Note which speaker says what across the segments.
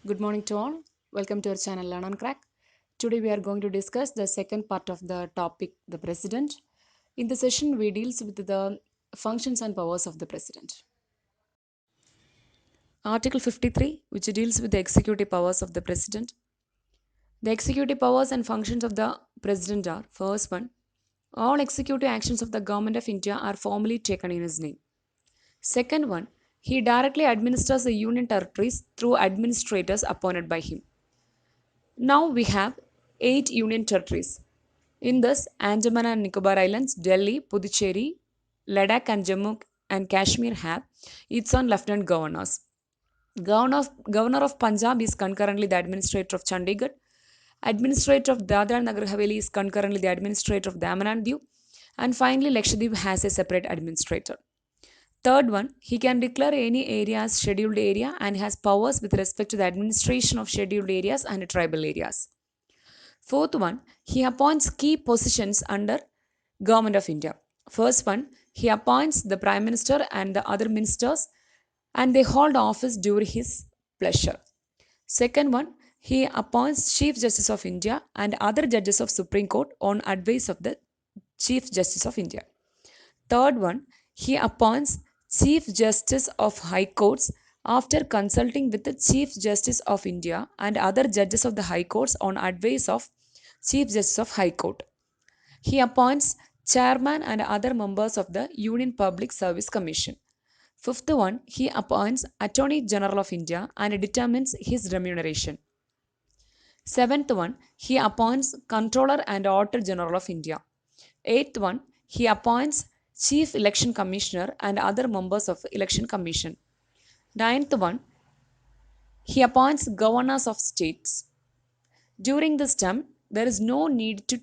Speaker 1: Good morning to all. Welcome to our channel Learn and Crack. Today we are going to discuss the second part of the topic, the President. In the session, we deals with the functions and powers of the President. Article 53, which deals with the executive powers of the President. The executive powers and functions of the President are: first one, all executive actions of the Government of India are formally taken in his name. Second one, he directly administers the union territories through administrators appointed by him. Now we have 8 union territories. In this, Andaman and Nicobar Islands, Delhi, Puducherry, Ladakh, and Jammu and Kashmir have its own lieutenant governors. Governor of Punjab is concurrently the administrator of Chandigarh. Administrator of Dadra and Nagar Haveli is concurrently the administrator of Daman and Diu. And finally, Lakshadweep has a separate administrator. Third one, he can declare any area as scheduled area and has powers with respect to the administration of scheduled areas and tribal areas. Fourth one, he appoints key positions under Government of India. First one, he appoints the Prime Minister and the other ministers and they hold office during his pleasure. Second one, he appoints Chief Justice of India and other judges of Supreme Court on advice of the Chief Justice of India. Third one, he appoints Chief Justice of High Courts after consulting with the Chief Justice of India and other judges of the High Courts on advice of Chief Justice of High Court. He appoints chairman and other members of the Union Public Service Commission. Fifth one, he appoints Attorney General of India and determines his remuneration. Seventh one, he appoints Controller and Auditor General of India. Eighth one, he appoints Chief Election Commissioner and other members of Election Commission. Ninth one, he appoints governors of states. During this term, there is no need to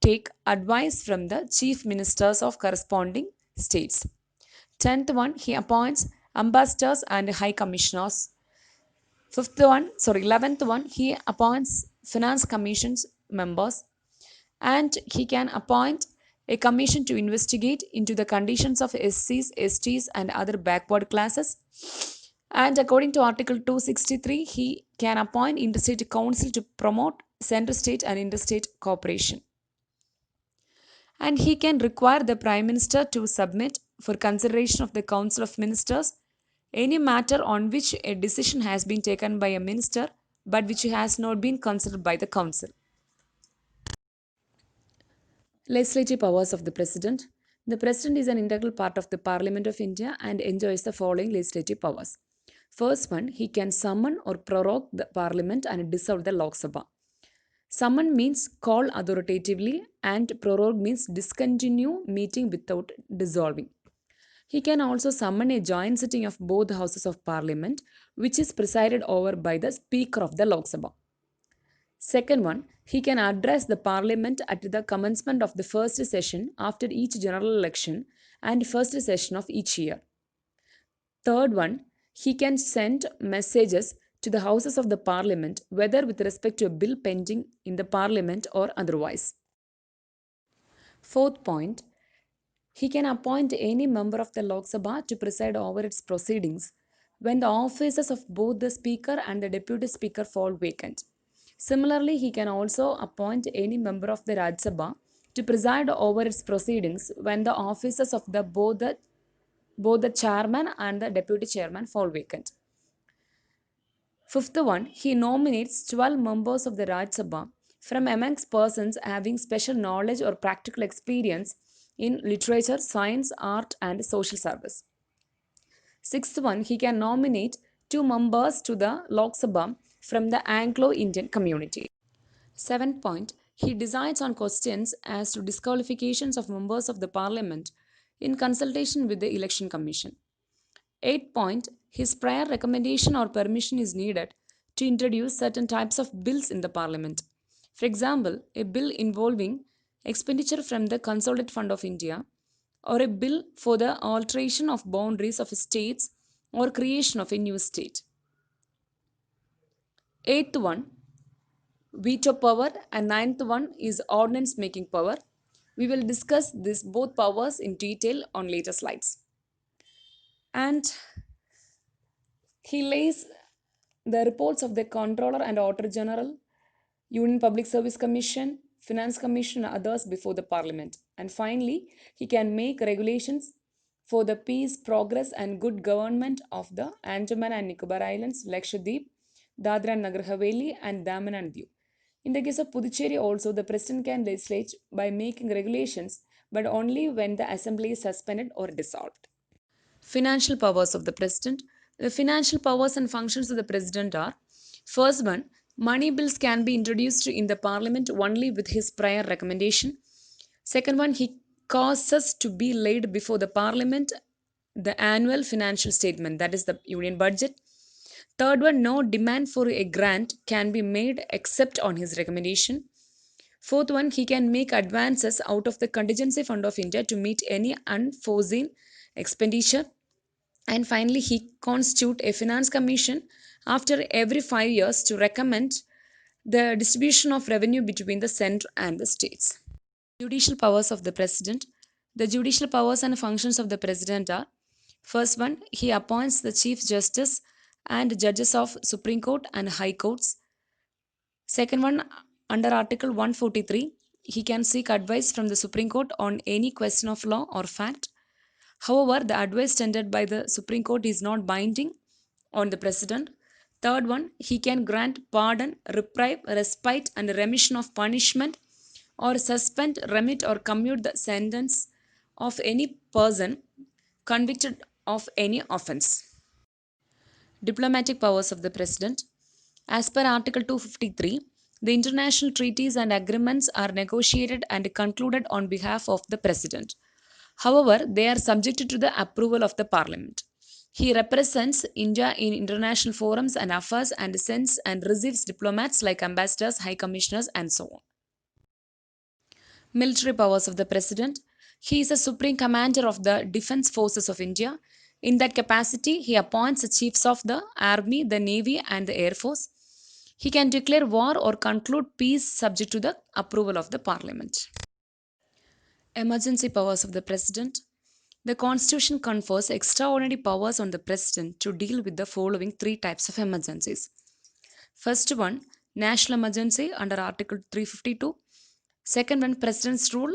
Speaker 1: take advice from the chief ministers of corresponding states. 10th one, he appoints ambassadors and high commissioners. 11th one, he appoints finance commissions members and he can appoint a commission to investigate into the conditions of SCs, STs and other backward classes. And according to Article 263, he can appoint interstate council to promote center-state and interstate cooperation. And he can require the Prime Minister to submit for consideration of the Council of Ministers any matter on which a decision has been taken by a minister but which has not been considered by the Council. Legislative powers of the President. The President is an integral part of the Parliament of India and enjoys the following legislative powers. First one, he can summon or prorogue the Parliament and dissolve the Lok Sabha. Summon means call authoritatively and prorogue means discontinue meeting without dissolving. He can also summon a joint sitting of both houses of parliament which is presided over by the Speaker of the Lok Sabha. Second one, he can address the parliament at the commencement of the first session after each general election and first session of each year. Third one, he can send messages to the houses of the parliament whether with respect to a bill pending in the parliament or otherwise. Fourth point, he can appoint any member of the Lok Sabha to preside over its proceedings when the offices of both the Speaker and the Deputy Speaker fall vacant. Similarly, he can also appoint any member of the Rajya Sabha to preside over its proceedings when the offices of both the chairman and the deputy chairman fall vacant. Fifth one, he nominates 12 members of the Rajya Sabha from amongst persons having special knowledge or practical experience in literature, science, art, and social service. Sixth one, he can nominate 2 members to the Lok Sabha from the Anglo-Indian community. Seventh point, he decides on questions as to disqualifications of members of the parliament in consultation with the election commission. Eighth point, his prior recommendation or permission is needed to introduce certain types of bills in the parliament. For example, a bill involving expenditure from the Consolidated Fund of India or a bill for the alteration of boundaries of states or creation of a new state. Eighth one, veto power, and ninth one is ordinance making power. We will discuss this both powers in detail on later slides. And he lays The reports of the Controller and Auditor General, Union Public Service Commission, Finance Commission, and others before the Parliament. And finally, he can make regulations for the peace, progress, and good government of the Andaman and Nicobar Islands, Lakshadweep, Dadra and Nagar Haveli, and Daman and Diu. In the case of Puducherry, also, the President can legislate by making regulations, but only when the Assembly is suspended or dissolved. Financial powers of the President. The financial powers and functions of the President are: first one, money bills can be introduced in the Parliament only with his prior recommendation. Second one, he causes to be laid before the Parliament the annual financial statement, that is the Union budget. Third one, no demand for a grant can be made except on his recommendation. Fourth one, he can make advances out of the contingency fund of India to meet any unforeseen expenditure. And finally, he constitute a finance commission after every 5 years to recommend the distribution of revenue between the centre and the states. Judicial powers of the president. The judicial powers and functions of the president are: first one, he appoints the chief justice and judges of Supreme Court and High Courts. Second one, under Article 143, he can seek advice from the Supreme Court on any question of law or fact. However, the advice tendered by the Supreme Court is not binding on the President. Third one, he can grant pardon, reprieve, respite, and remission of punishment, or suspend, remit, or commute the sentence of any person convicted of any offense. Diplomatic powers of the President. As per Article 253, the international treaties and agreements are negotiated and concluded on behalf of the President. However, they are subjected to the approval of the Parliament. He represents India in international forums and affairs and sends and receives diplomats like ambassadors, high commissioners, and so on. Military powers of the President. He is the supreme commander of the defense forces of India. In that capacity, he appoints the chiefs of the army, the navy, and the air force. He can declare war or conclude peace subject to the approval of the Parliament. Emergency powers of the President. The Constitution confers extraordinary powers on the President to deal with the following three types of emergencies. First one, national emergency under Article 352. Second one, President's rule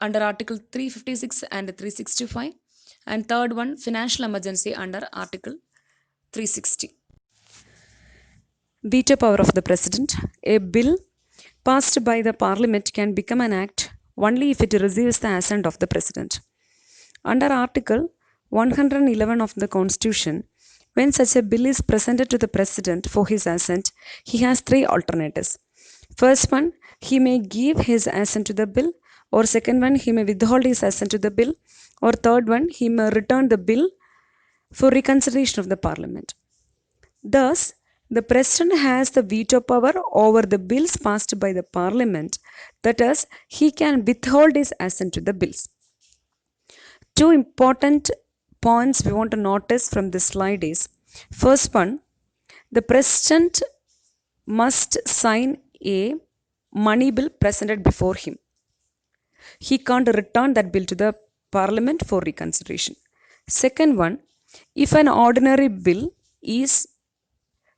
Speaker 1: under Article 356 and 365. And third one, financial emergency under Article 360. Veto power of the President. A bill passed by the Parliament can become an act only if it receives the assent of the President. Under Article 111 of the Constitution, when such a bill is presented to the President for his assent, he has three alternatives. First one, he may give his assent to the bill, or second one, he may withhold his assent to the bill, or third one, he may return the bill for reconsideration of the Parliament. Thus, the President has the veto power over the bills passed by the Parliament, that is, he can withhold his assent to the bills. Two important points we want to notice from this slide is: first one, the President must sign a money bill presented before him. He can't return that bill to the Parliament for reconsideration. Second one, if an ordinary bill is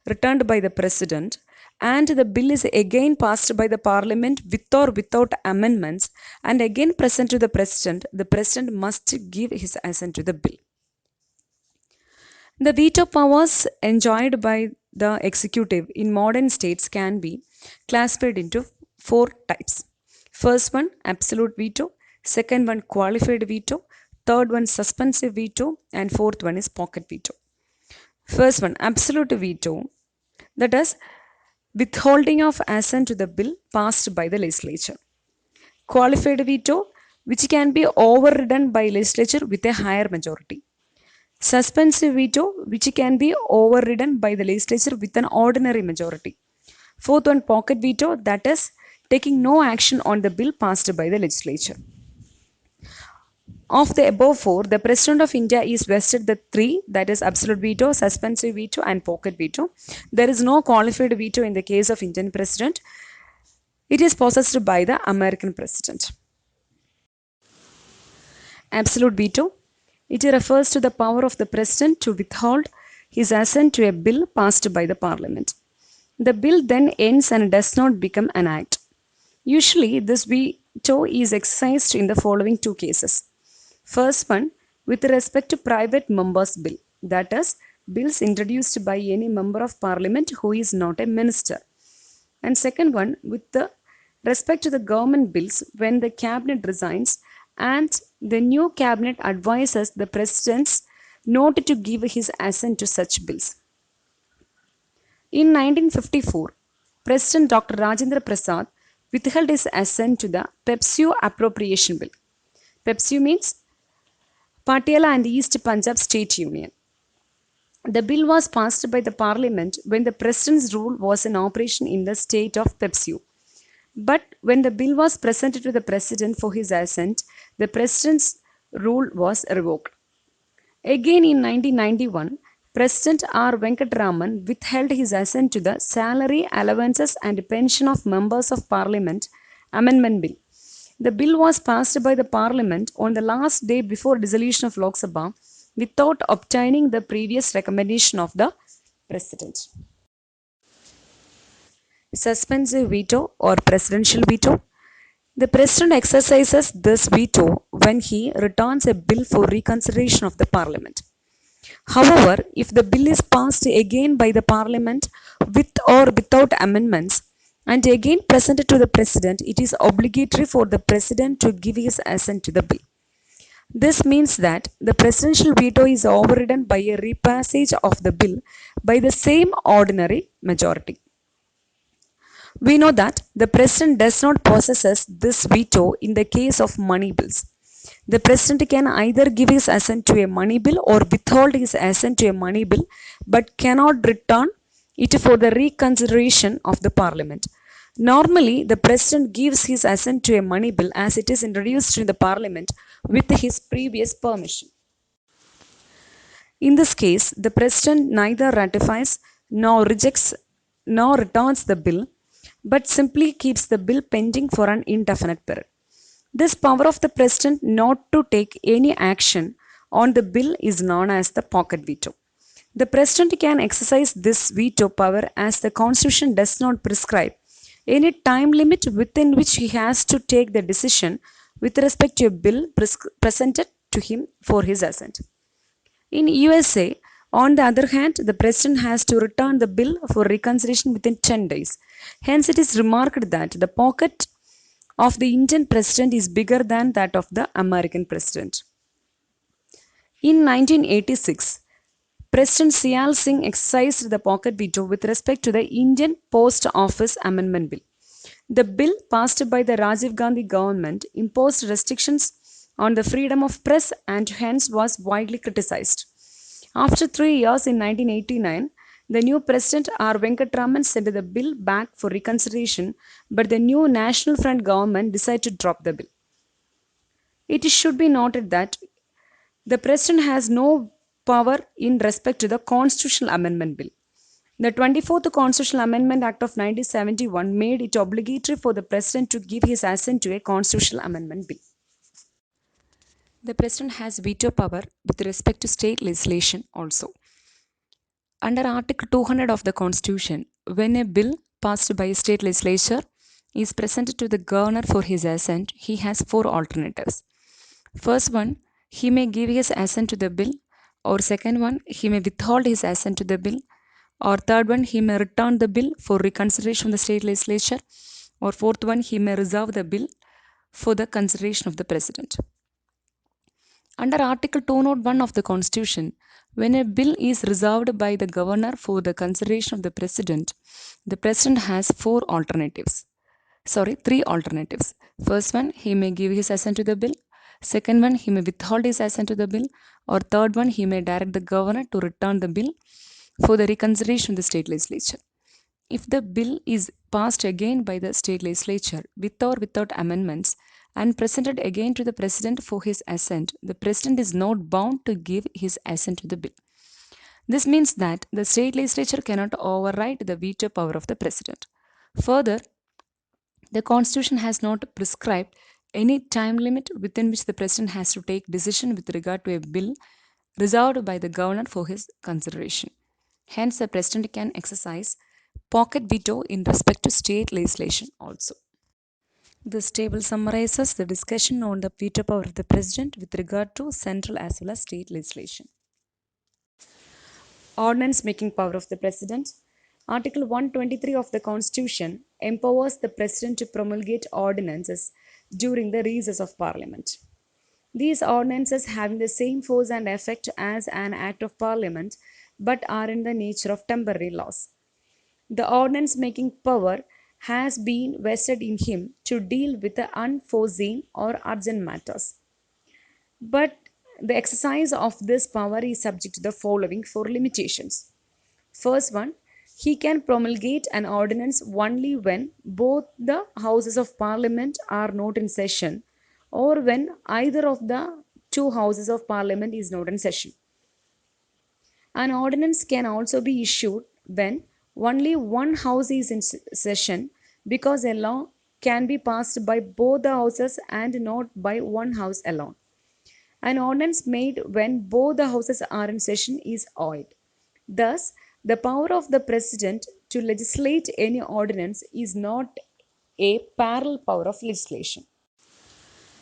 Speaker 1: returned by the President and the bill is again passed by the Parliament with or without amendments and again present to the President must give his assent to the bill. The veto powers enjoyed by the executive in modern states can be classified into four types. First one, absolute veto. Second one, qualified veto. Third one, suspensive veto. And fourth one is pocket veto. First one, absolute veto. That is, withholding of assent to the bill passed by the legislature. Qualified veto, which can be overridden by legislature with a higher majority. Suspensive veto, which can be overridden by the legislature with an ordinary majority. Fourth one, pocket veto, that is, taking no action on the bill passed by the legislature. Of the above four, the President of India is vested the three, that is absolute veto, suspensive veto, and pocket veto. There is no qualified veto in the case of Indian President. It is possessed by the American President. Absolute veto. It refers to the power of the President to withhold his assent to a bill passed by the Parliament. The bill then ends and does not become an act. Usually, this veto is exercised in the following two cases. First one, with respect to private members' bill, that is, bills introduced by any member of parliament who is not a minister. And second one, with the respect to the government bills when the cabinet resigns and the new cabinet advises the president not to give his assent to such bills. In 1954, President Dr. Rajendra Prasad withheld his assent to the PEPSU appropriation bill. PEPSU means Patiala and East Punjab State Union. The bill was passed by the parliament when the president's rule was in operation in the state of PEPSU. But when the bill was presented to the president for his assent, the president's rule was revoked. Again in 1991, President R. Venkatraman withheld his assent to the Salary, Allowances and Pension of Members of Parliament Amendment Bill. The bill was passed by the Parliament on the last day before dissolution of Lok Sabha without obtaining the previous recommendation of the President. Suspensive veto or presidential veto. The President exercises this veto when he returns a bill for reconsideration of the Parliament. However, if the bill is passed again by the Parliament with or without amendments and again presented to the President, it is obligatory for the President to give his assent to the bill. This means that the presidential veto is overridden by a repassage of the bill by the same ordinary majority. We know that the President does not possess this veto in the case of money bills. The President can either give his assent to a money bill or withhold his assent to a money bill but cannot return it for the reconsideration of the Parliament. Normally, the President gives his assent to a money bill as it is introduced in the Parliament with his previous permission. In this case, the President neither ratifies nor rejects nor returns the bill but simply keeps the bill pending for an indefinite period. This power of the President not to take any action on the bill is known as the pocket veto. The President can exercise this veto power as the Constitution does not prescribe any time limit within which he has to take the decision with respect to a bill presented to him for his assent. In USA, on the other hand, the President has to return the bill for reconsideration within 10 days. Hence, it is remarked that the pocket of the Indian President is bigger than that of the American President. In 1986, President Sial Singh exercised the pocket veto with respect to the Indian Post Office Amendment Bill. The bill passed by the Rajiv Gandhi government imposed restrictions on the freedom of press and hence was widely criticized. After 3 years in 1989, the new President R. Venkatraman sent the bill back for reconsideration, but the new National Front government decided to drop the bill. It should be noted that the President has no power in respect to the Constitutional Amendment Bill. The 24th Constitutional Amendment Act of 1971 made it obligatory for the President to give his assent to a Constitutional Amendment Bill. The President has veto power with respect to state legislation also. Under Article 200 of the Constitution, when a bill passed by a state legislature is presented to the governor for his assent, he has four alternatives. First one, he may give his assent to the bill, or second one, he may withhold his assent to the bill, or third one, he may return the bill for reconsideration of the state legislature, or fourth one, he may reserve the bill for the consideration of the President. Under Article 201 of the Constitution, when a bill is reserved by the governor for the consideration of the President has three alternatives. First one, he may give his assent to the bill. Second one, he may withhold his assent to the bill. Or third one, he may direct the governor to return the bill for the reconsideration of the state legislature. If the bill is passed again by the state legislature with or without amendments and presented again to the President for his assent, the President is not bound to give his assent to the bill. This means that the state legislature cannot override the veto power of the President. Further, the Constitution has not prescribed any time limit within which the President has to take decision with regard to a bill reserved by the governor for his consideration. Hence, the president can exercise pocket veto in respect to state legislation also. This table summarizes the discussion on the veto power of the president with regard to central as well as state legislation. Ordinance making power of the president. Article 123 of the Constitution empowers the president to promulgate ordinances during the recess of parliament. These ordinances having the same force and effect as an act of parliament but are in the nature of temporary laws. The ordinance making power has been vested in him to deal with the unforeseen or urgent matters. But the exercise of this power is subject to the following four limitations. First one, he can promulgate an ordinance only when both the houses of parliament are not in session or when either of the two houses of parliament is not in session. An ordinance can also be issued when only one house is in session because a law can be passed by both the houses and not by one house alone. An ordinance made when both the houses are in session is void. Thus, the power of the president to legislate any ordinance is not a parallel power of legislation.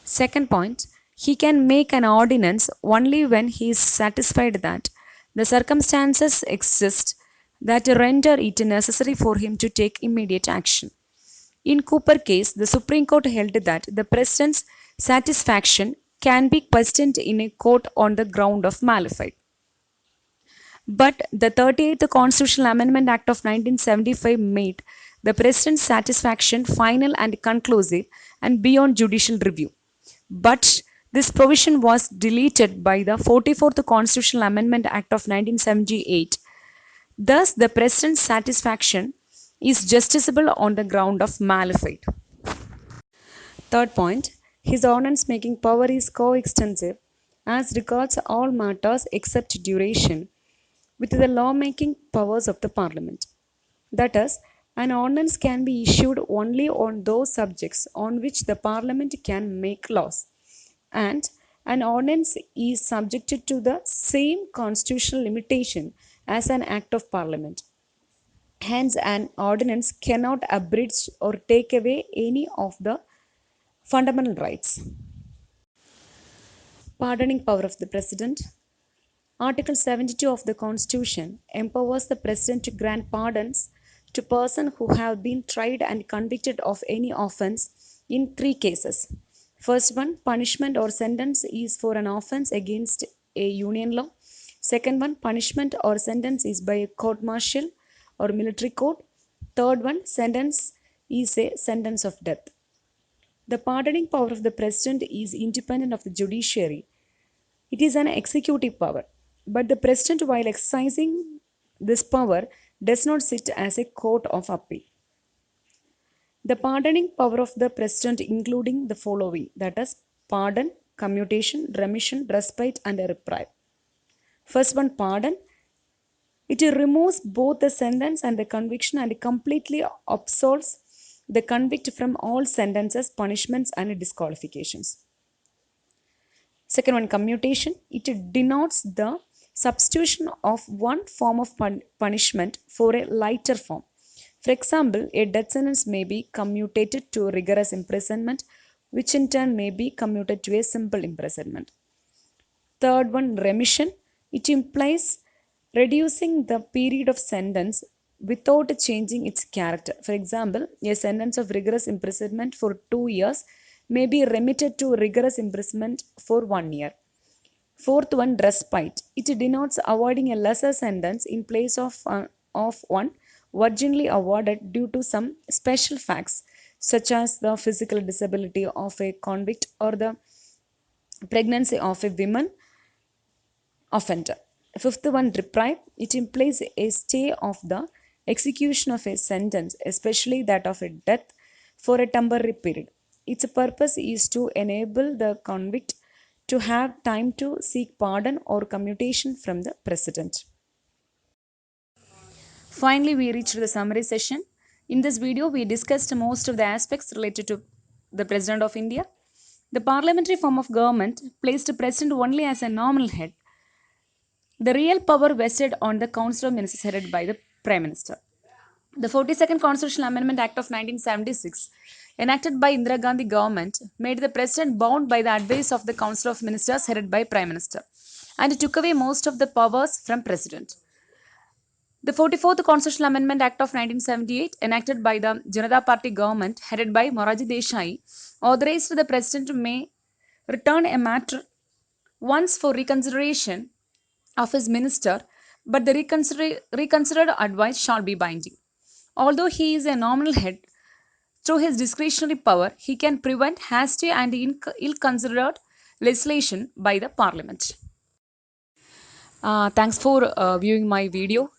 Speaker 1: Second point, he can make an ordinance only when he is satisfied that the circumstances exist that render it necessary for him to take immediate action. In Cooper case, the Supreme Court held that the president's satisfaction can be questioned in a court on the ground of malafide. But the 38th Constitutional Amendment Act of 1975 made the president's satisfaction final and conclusive and beyond judicial review. But this provision was deleted by the 44th Constitutional Amendment Act of 1978. Thus, the president's satisfaction is justiciable on the ground of malafide. Third point, his ordinance making power is coextensive as regards all matters except duration with the law-making powers of the Parliament. That is, an ordinance can be issued only on those subjects on which the Parliament can make laws, and an ordinance is subjected to the same constitutional limitation as an act of Parliament. Hence, an ordinance cannot abridge or take away any of the fundamental rights. Pardoning power of the President. Article 72 of the Constitution empowers the President to grant pardons to persons who have been tried and convicted of any offense in three cases. First one, punishment or sentence is for an offense against a union law. Second one, punishment or sentence is by a court martial or military court. Third one, sentence is a sentence of death. The pardoning power of the President is independent of the judiciary. It is an executive power, but the president, while exercising this power, does not sit as a court of appeal. The pardoning power of the president, including the following, that is, pardon, commutation, remission, respite, and a reprieve. First one, pardon. It removes both the sentence and the conviction and completely absolves the convict from all sentences, punishments, and disqualifications. Second one, commutation. It denotes the substitution of one form of punishment for a lighter form. For example, a death sentence may be commutated to rigorous imprisonment, which in turn may be commuted to a simple imprisonment. Third one, remission. It implies reducing the period of sentence without changing its character. For example, a sentence of rigorous imprisonment for 2 years may be remitted to rigorous imprisonment for 1 year. Fourth one, respite. It denotes avoiding a lesser sentence in place of one originally awarded due to some special facts, such as the physical disability of a convict or the pregnancy of a woman offender. Fifth one, reprieve. It implies a stay of the execution of a sentence, especially that of a death, for a temporary period. Its purpose is to enable the convict to have time to seek pardon or commutation from the president. Finally, we reached the summary session. In this video, we discussed most of the aspects related to the President of India. The parliamentary form of government placed the president only as a nominal head. The real power vested on the Council of Ministers headed by the Prime Minister. The 42nd Constitutional Amendment Act of 1976, enacted by Indira Gandhi government, made the President bound by the advice of the Council of Ministers headed by Prime Minister, and it took away most of the powers from President. The 44th Constitutional Amendment Act of 1978, enacted by the Janata Party government headed by Moraji Desai, authorized the President to may return a matter once for reconsideration of his minister, but the reconsidered advice shall be binding. Although he is a nominal head, through his discretionary power, he can prevent hasty and ill considered legislation by the parliament. Thanks for viewing my video.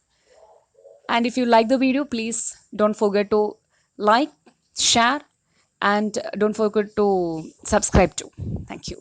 Speaker 1: And if you like the video, please don't forget to like, share, and don't forget to subscribe too. Thank you.